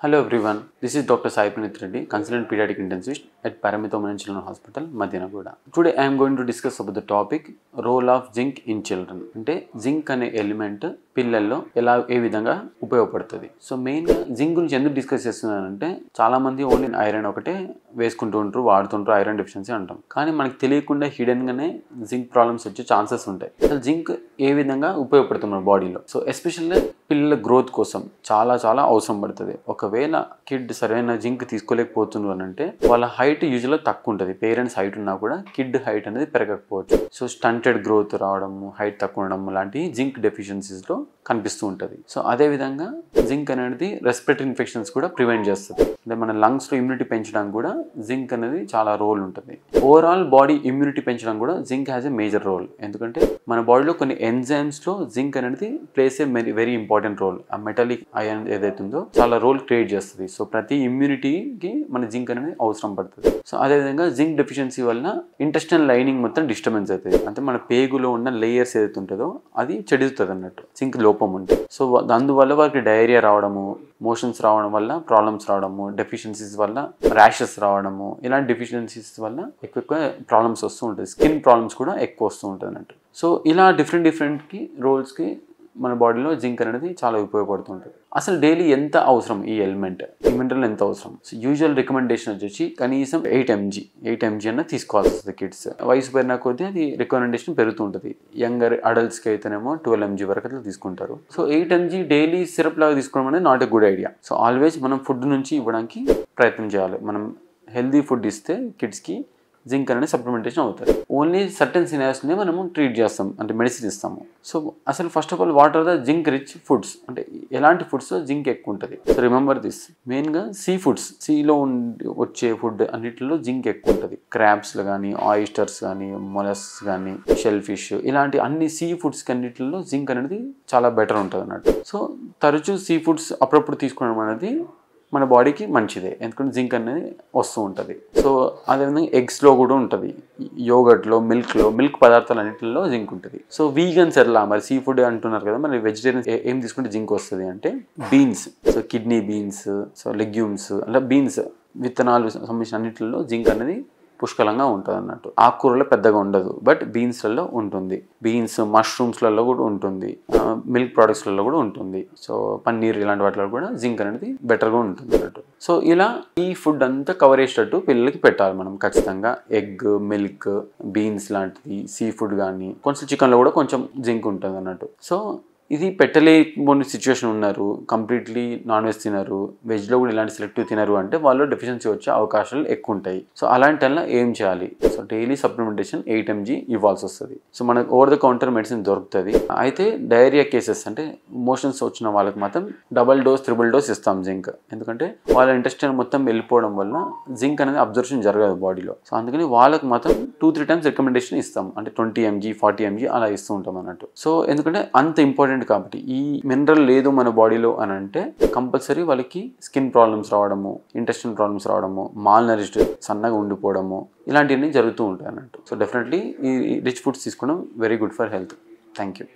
Hello everyone, this is Dr. Sai Punit Reddy, consultant pediatric intensivist at Paramita Women and Children Hospital, Madhyanaguda. Today I am going to discuss about the topic role of zinc in children. అంటే zinc అనే element పిల్లల్లో ఏ విధంగా ఉపయోగపడుతుంది. So main గా zinc గురించి ఎందుకు discuss చేస్తున్నానంటే చాలా మంది ఓన్లీ ఐరన్ ఒకటే వేసుకుంటూ ఉంటారు, వాడుతుంటారు, ఐరన్ డెఫిషియన్సీ అంటాం. కానీ మనకి తెలియకుండా హిడెన్ గానే జింక్ ప్రాబ్లమ్స్ వచ్చే ఛాన్సెస్ ఉంటాయి. అసలు జింక్ ఏ విధంగా ఉపయోగపడుతుంది మన బాడీలో? సో ఎస్పెషల్లీ పిల్లల గ్రోత్ కోసం చాలా అవసరం పడుతుంది. ఒకవేళ కిడ్ సరైన జింక్ తీసుకోలేకపోతున్నారు అని అంటే వాళ్ళ హైట్ యూజువల్గా తక్కువ ఉంటుంది. పేరెంట్స్ హైట్ ఉన్నా కూడా కిడ్ హైట్ అనేది పెరగకపోవచ్చు. సో స్టంటెడ్ గ్రోత్ రావడము, హైట్ తక్కువ ఉండడం లాంటి జింక్ డెఫిషియన్సీస్లో కనిపిస్తూ ఉంటుంది. సో అదేవిధంగా జింక్ అనేది రెస్పిరేటరీ ఇన్ఫెక్షన్స్ కూడా ప్రివెంట్ చేస్తుంది. అంటే మన లంగ్స్లో ఇమ్యూనిటీ పెంచడానికి కూడా జింక్ అనేది చాలా రోల్ ఉంటుంది. ఓవరాల్ బాడీ ఇమ్యూనిటీ పెంచడం కూడా zinc has a major role. ఎందుకంటే మన బాడీలో కొన్ని ఎంజైమ్స్లో జింక్ అనేది plays a very important role. ఆ మెటాలిక్ అయాన్ ఏదైతే ఉందో చాలా రోల్ క్రియేట్ చేస్తుంది. సో ప్రతి ఇమ్యూనిటీకి మన జింక్ అనేది అవసరం పడుతుంది. సో అదేవిధంగా జింక్ డెఫిషియన్సీ వల్ల ఇంటెస్టైనల్ లైనింగ్ మొత్తం డిస్టర్బెన్స్ అవుతుంది. అంటే మన పేగులో ఉన్న లేయర్స్ ఏదైతే ఉంటుందో అది చెడుతుంది అన్నట్టు జింక్ లోపం ఉంటే. సో అందువల్ల వాళ్ళకి డయేరియా రావడము, మోషన్స్ రావడం వల్ల ప్రాబ్లమ్స్ రావడము, డెఫిషియన్సీస్ వల్ల ర్యాషెస్ రావడము, ఇలాంటి డెఫిషియన్సీస్ వల్ల ఎక్కువ ప్రాబ్లమ్స్ వస్తూ ఉంటుంది. స్కిన్ ప్రాబ్లమ్స్ కూడా ఎక్కువ వస్తూ ఉంటుంది అన్నట్టు. సో ఇలా డిఫరెంట్కి రోల్స్కి మన బాడీలో జింక్ అనేది చాలా ఉపయోగపడుతుంటుంది. అసలు డైలీ ఎంత అవసరం ఈ ఎలిమెంట్, ఈ మినరల్ ఎంత అవసరం? సో యూజువల్ రికమెండేషన్ వచ్చేసి కనీసం 8 mg అన్న తీసుకోవాల్సి వస్తుంది. కిడ్స్ వయసు పెరిగిన కొద్దీ అది రికమెండేషన్ పెరుగుతుంటుంది. యంగర్ అడల్ట్స్కి అయితేనేమో 12 mg వరకు అట్లా తీసుకుంటారు. సో 8 mg డైలీ సిరప్ లాగా తీసుకోవడం అనేది not a good idea. So always మనం ఫుడ్ నుంచి ఇవ్వడానికి ప్రయత్నం చేయాలి. మనం హెల్దీ ఫుడ్ ఇస్తే కిడ్స్కి జింక్ అనేది సప్లిమెంటేషన్ అవుతుంది. ఓన్లీ సర్టెన్ సినారియోస్నే మనము ట్రీట్ చేస్తాం, అంటే మెడిసిన్ ఇస్తాము. సో అసలు first of all what are the zinc rich foods, అంటే ఎలాంటి ఫుడ్స్లో జింక్ ఎక్కువ ఉంటుంది? సో రిమెంబర్ దిస్, మెయిన్గా సీ ఫుడ్స్, సీలో వచ్చే ఫుడ్ అన్నిటిలో జింక్ ఎక్కువ ఉంటుంది. క్రాబ్స్లో కానీ, ఆయిస్టర్స్ కానీ, మొలస్క్స్ కానీ, షెల్ ఫిష్, ఇలాంటి అన్ని సీ ఫుడ్స్ అన్నిటిలో జింక్ అనేది చాలా బెటర్ ఉంటుంది అన్నట్టు. సో తరచూ సీ ఫుడ్స్ అప్పుడప్పుడు తీసుకోవడం అనేది మన బాడీకి మంచిదే, ఎందుకంటే జింక్ అనేది వస్తూ ఉంటుంది. సో అదేవిధంగా ఎగ్స్లో కూడా ఉంటుంది, యోగర్ట్లో, మిల్క్ పదార్థాలు అన్నింటిలో జింక్ ఉంటుంది. సో వీగన్స్ ఎలా మరి సీ ఫుడ్ అంటున్నారు కదా, మరి వెజిటేరియన్స్ ఏం తీసుకుంటే జింక్ వస్తుంది అంటే beans, so kidney beans, so legumes, అలా బీన్స్ విత్తనాలు సంబంధించిన అన్నింటిలో జింక్ అనేది పుష్కలంగా ఉంటుంది అన్నట్టు. ఆకుకూరలో పెద్దగా ఉండదు, బట్ బీన్స్లలో ఉంటుంది. బీన్స్, మష్రూమ్స్లలో కూడా ఉంటుంది, మిల్క్ ప్రోడక్ట్స్లలో కూడా ఉంటుంది. సో పన్నీర్ ఇలాంటి వాటిలో కూడా జింక్ అనేది బెటర్గా ఉంటుంది అన్నట్టు. సో ఇలా ఈ ఫుడ్ అంతా కవర్ చేసేటట్టు పిల్లలకి పెట్టాలి మనం ఖచ్చితంగా. ఎగ్, మిల్క్, బీన్స్ లాంటిది, సీ ఫుడ్ కానీ, కొంచెం చికెన్లో కూడా కొంచెం జింక్ ఉంటుంది అన్నట్టు. సో ఇది పెట్టలేని సిచ్యువేషన్ ఉన్నారు, కంప్లీట్లీ నాన్ వెజ్ తినరు, వెజ్లో కూడా ఇలాంటి సెలెక్టివ్ తినరు అంటే వాళ్ళు డెఫిషియన్సీ వచ్చే అవకాశాలు ఎక్కువ ఉంటాయి. సో అలాంటి వల్ల ఏం చేయాలి? సో డైలీ సప్లిమెంటేషన్ 8 mg ఇవ్వాల్సి వస్తుంది. సో మనకు ఓవర్ ద కౌంటర్ మెడిసిన్ దొరుకుతుంది. అయితే డయేరియా కేసెస్ అంటే మోషన్స్ వచ్చిన వాళ్ళకి మాత్రం డబల్ డోస్, ట్రిపుల్ డోస్ ఇస్తాం జింక్. ఎందుకంటే వాళ్ళ ఇంటెస్టైన్ మొత్తం వెళ్ళిపోవడం వల్ల జింక్ అనేది అబ్జర్ప్షన్ జరగదు బాడీలో. సో అందుకని వాళ్ళకి మాత్రం 2-3 times రికమెండేషన్ ఇస్తాం, అంటే 20 mg, 40 mg అలా ఇస్తూ ఉంటాం అన్నట్టు. సో ఎందుకంటే అంత ఇంపార్టెంట్ కాబట్టి ఈ మినరల్ లేదు మన బాడీలో అని అంటే కంపల్సరీ వాళ్ళకి స్కిన్ ప్రాబ్లమ్స్ రావడము, ఇంటెస్టైన్ ప్రాబ్లమ్స్ రావడము, మాల్ నరిష్డ్, సన్నగా ఉండిపోవడము, ఇలాంటివన్నీ జరుగుతూ ఉంటాయి అన్నట్టు. సో డెఫినెట్లీ ఈ రిచ్ ఫుడ్స్ తీసుకోవడం very good for health. Thank you.